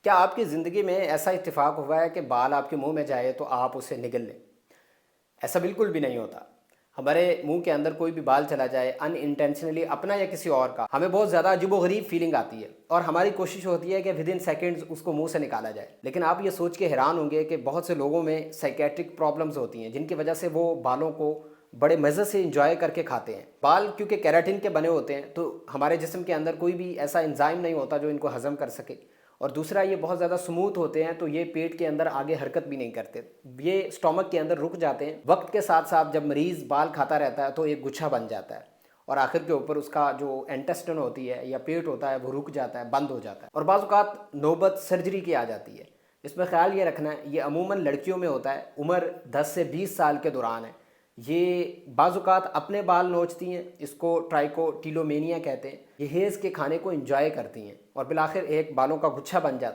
کیا آپ کی زندگی میں ایسا اتفاق ہوا ہے کہ بال آپ کے منہ میں جائے تو آپ اسے نگل لیں؟ ایسا بالکل بھی نہیں ہوتا۔ ہمارے منہ کے اندر کوئی بھی بال چلا جائے ان انٹینشنلی، اپنا یا کسی اور کا، ہمیں بہت زیادہ عجیب و غریب فیلنگ آتی ہے اور ہماری کوشش ہوتی ہے کہ ود ان سیکنڈز اس کو منہ سے نکالا جائے۔ لیکن آپ یہ سوچ کے حیران ہوں گے کہ بہت سے لوگوں میں سائیکیٹرک پرابلمز ہوتی ہیں جن کی وجہ سے وہ بالوں کو بڑے مزے سے انجوائے کر کے کھاتے ہیں۔ بال کیونکہ کیراٹن کے بنے ہوتے ہیں تو ہمارے جسم کے اندر کوئی بھی ایسا انزائم نہیں ہوتا جو ان کو ہضم کر سکے، اور دوسرا یہ بہت زیادہ سموتھ ہوتے ہیں تو یہ پیٹ کے اندر آگے حرکت بھی نہیں کرتے، یہ اسٹومک کے اندر رک جاتے ہیں۔ وقت کے ساتھ ساتھ جب مریض بال کھاتا رہتا ہے تو ایک گچھا بن جاتا ہے اور آخر کے اوپر اس کا جو انٹسٹن ہوتی ہے یا پیٹ ہوتا ہے وہ رک جاتا ہے، بند ہو جاتا ہے، اور بعض اوقات نوبت سرجری کی آ جاتی ہے۔ اس میں خیال یہ رکھنا ہے یہ عموماً لڑکیوں میں ہوتا ہے، عمر 10 سے 20 سال کے دوران ہے۔ یہ بعض اوقات اپنے بال نوچتی ہیں، اس کو ٹرائکوٹیلومینیا کہتے ہیں، یہ ہیز کے کھانے کو انجوائے کرتی ہیں اور بالآخر ایک بالوں کا گچھا بن جاتا ہے۔